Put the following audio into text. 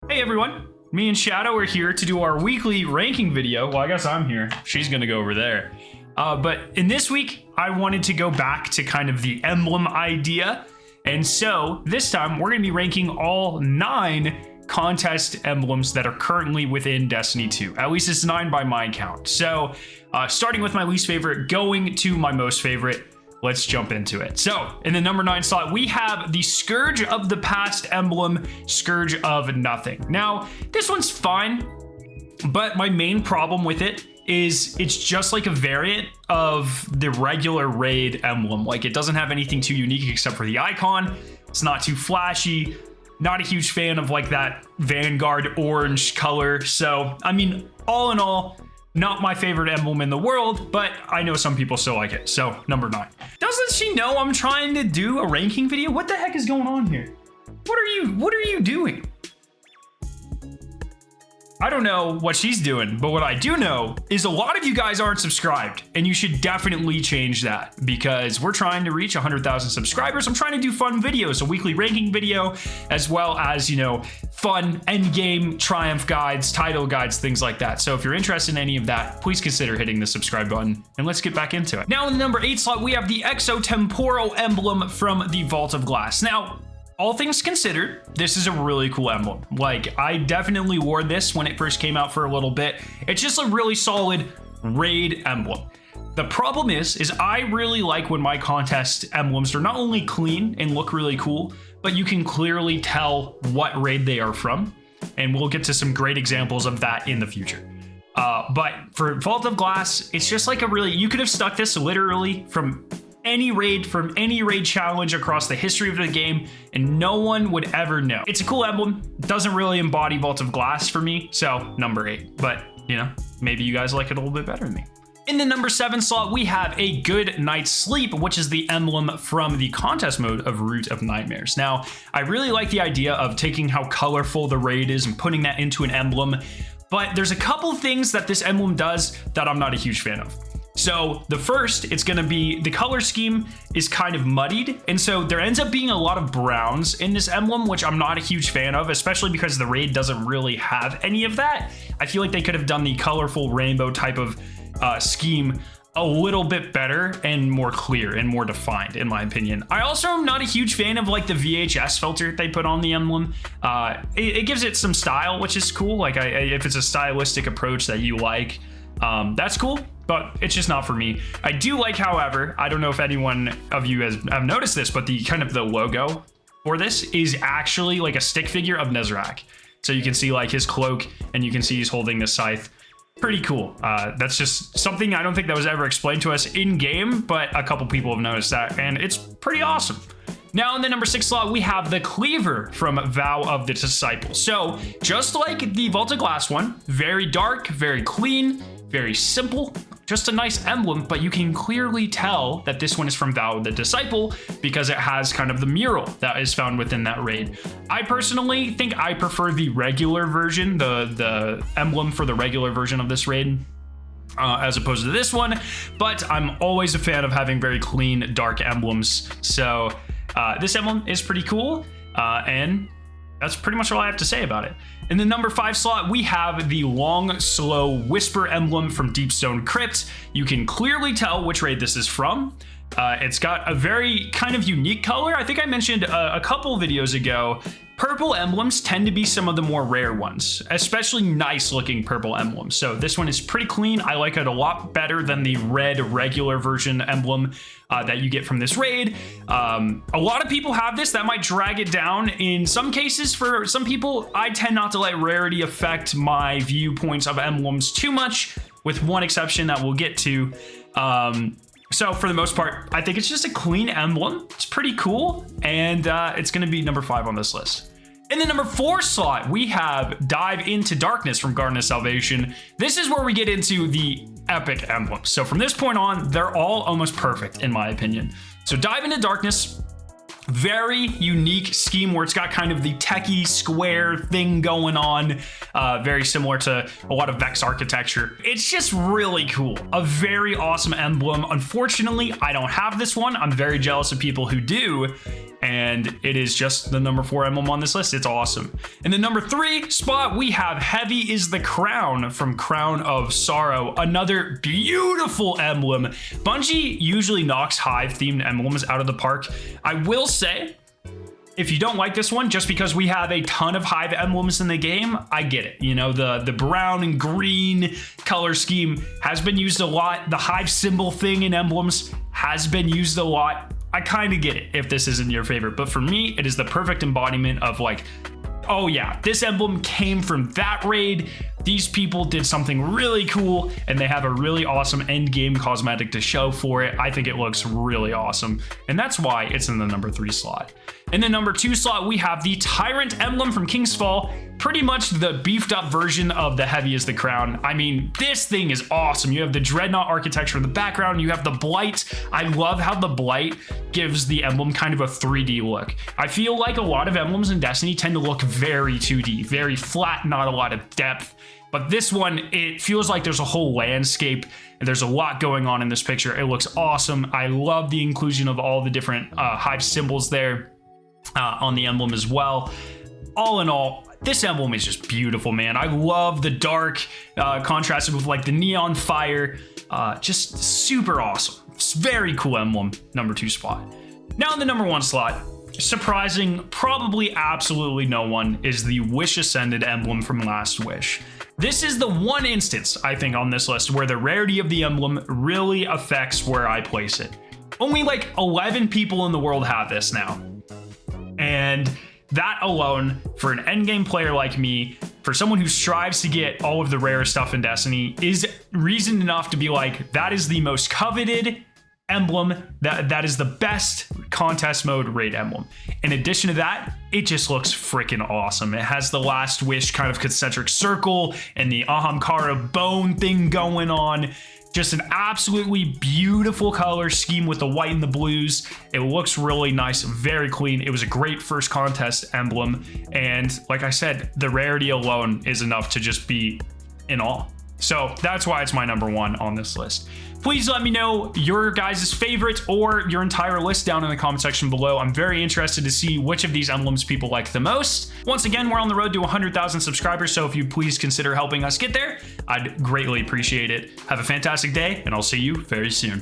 Hey everyone, me and Shadow are here to do our weekly ranking video. Well, I guess I'm here. She's gonna go over there. But in this week, I wanted to go back to kind of the emblem idea. And so this time we're gonna be ranking all 9 contest emblems that are currently within Destiny 2. At least it's 9 by my count. So starting with my least favorite, going to my most favorite. Let's jump into it. So in the number 9 slot, we have the Scourge of the Past emblem, Scourge of Nothing. Now, this one's fine, but my main problem with it is it's just like a variant of the regular raid emblem. Like, it doesn't have anything too unique except for the icon. It's not too flashy. Not a huge fan of like that Vanguard orange color. So, I mean, all in all, not my favorite emblem in the world, but I know some people still like it. So, number 9. Doesn't she know I'm trying to do a ranking video? What the heck is going on here? What are you doing? I don't know what she's doing, but what I do know is a lot of you guys aren't subscribed, and you should definitely change that because we're trying to reach 100,000 subscribers. I'm trying to do fun videos, a weekly ranking video, as well as, you know, fun end game triumph guides, title guides, things like that. So if you're interested in any of that, please consider hitting the subscribe button, and let's get back into it. Now in the number 8 slot, we have the Exotemporal emblem from the Vault of Glass. Now, all things considered, this is a really cool emblem. Like, I definitely wore this when it first came out for a little bit. It's just a really solid raid emblem. The problem is I really like when my contest emblems are not only clean and look really cool, but you can clearly tell what raid they are from. And we'll get to some great examples of that in the future. But for Vault of Glass, it's just like you could have stuck this literally from any raid challenge across the history of the game, and no one would ever know. It's a cool emblem. Doesn't really embody Vault of Glass for me, so number 8. But, you know, maybe you guys like it a little bit better than me. In the number 7 slot, we have a Good Night's Sleep, which is the emblem from the contest mode of Root of Nightmares. Now, I really like the idea of taking how colorful the raid is and putting that into an emblem, but there's a couple things that this emblem does that I'm not a huge fan of. So the first, it's going to be the color scheme is kind of muddied. And so there ends up being a lot of browns in this emblem, which I'm not a huge fan of, especially because the raid doesn't really have any of that. I feel like they could have done the colorful rainbow type of scheme a little bit better and more clear and more defined, in my opinion. I also am not a huge fan of like the VHS filter they put on the emblem. It gives it some style, which is cool. Like if it's a stylistic approach that you like, that's cool. But it's just not for me. I do like, however, I don't know if anyone of you have noticed this, but the kind of the logo for this is actually like a stick figure of Nezrak. So you can see like his cloak, and you can see he's holding the scythe. Pretty cool. That's just something I don't think that was ever explained to us in game, but a couple people have noticed that, and it's pretty awesome. Now in the number 6 slot, we have the Cleaver from Vow of the Disciple. So just like the Vault of Glass one, very dark, very clean, very simple, just a nice emblem, but you can clearly tell that this one is from Vow of the Disciple because it has kind of the mural that is found within that raid. I personally think I prefer the regular version, the emblem for the regular version of this raid, as opposed to this one, but I'm always a fan of having very clean, dark emblems. So this emblem is pretty cool, and that's pretty much all I have to say about it. In the number 5 slot, we have the Long Slow Whisper emblem from Deepstone Crypt. You can clearly tell which raid this is from. It's got a very kind of unique color. I think I mentioned a couple videos ago, purple emblems tend to be some of the more rare ones, especially nice looking purple emblems. So this one is pretty clean. I like it a lot better than the red regular version emblem that you get from this raid. A lot of people have this. That might drag it down in some cases. For some people, I tend not to let rarity affect my viewpoints of emblems too much, with one exception that we'll get to. So for the most part, I think it's just a clean emblem. It's pretty cool, and it's going to be number 5 on this list. In the number 4 slot, we have Dive into Darkness from Garden of Salvation. This is where we get into the epic emblems. So from this point on, they're all almost perfect in my opinion. So Dive into Darkness, very unique scheme where it's got kind of the techie square thing going on, very similar to a lot of Vex architecture. It's just really cool. A very awesome emblem. Unfortunately, I don't have this one. I'm very jealous of people who do. and it is just the number 4 emblem on this list. It's awesome. In the number 3 spot, we have Heavy is the Crown from Crown of Sorrow, another beautiful emblem. Bungie usually knocks Hive-themed emblems out of the park. I will say, if you don't like this one, just because we have a ton of Hive emblems in the game, I get it. You know, the brown and green color scheme has been used a lot. The Hive symbol thing in emblems has been used a lot. I kind of get it if this isn't your favorite, but for me, it is the perfect embodiment of like, oh yeah, this emblem came from that raid. These people did something really cool, and they have a really awesome end game cosmetic to show for it. I think it looks really awesome, and that's why it's in the number 3 slot. In the number 2 slot, we have the Tyrant emblem from King's Fall, pretty much the beefed up version of the Heavy is the Crown. I mean, this thing is awesome. You have the Dreadnought architecture in the background. You have the Blight. I love how the Blight gives the emblem kind of a 3D look. I feel like a lot of emblems in Destiny tend to look very 2D, very flat, not a lot of depth. But this one, it feels like there's a whole landscape and there's a lot going on in this picture. It looks awesome. I love the inclusion of all the different Hive symbols there on the emblem as well. All in all, this emblem is just beautiful, man. I love the dark contrasted with like the neon fire. Just super awesome. It's very cool emblem, number 2 spot. Now in the number 1 slot, surprising probably absolutely no one, is the Wish Ascended emblem from Last Wish. This is the one instance, I think, on this list where the rarity of the emblem really affects where I place it. Only like 11 people in the world have this now. And that alone, for an endgame player like me, for someone who strives to get all of the rare stuff in Destiny, is reason enough to be like, that is the most coveted emblem, that is the best contest mode raid emblem. In addition to that, it just looks freaking awesome. It has the Last Wish kind of concentric circle and the Ahamkara bone thing going on. Just an absolutely beautiful color scheme with the white and the blues. It looks really nice, very clean. It was a great first contest emblem, and like I said, the rarity alone is enough to just be in awe. So that's why it's my number 1 on this list. Please let me know your guys' favorite or your entire list down in the comment section below. I'm very interested to see which of these emblems people like the most. Once again, we're on the road to 100,000 subscribers, so if you please consider helping us get there, I'd greatly appreciate it. Have a fantastic day, and I'll see you very soon.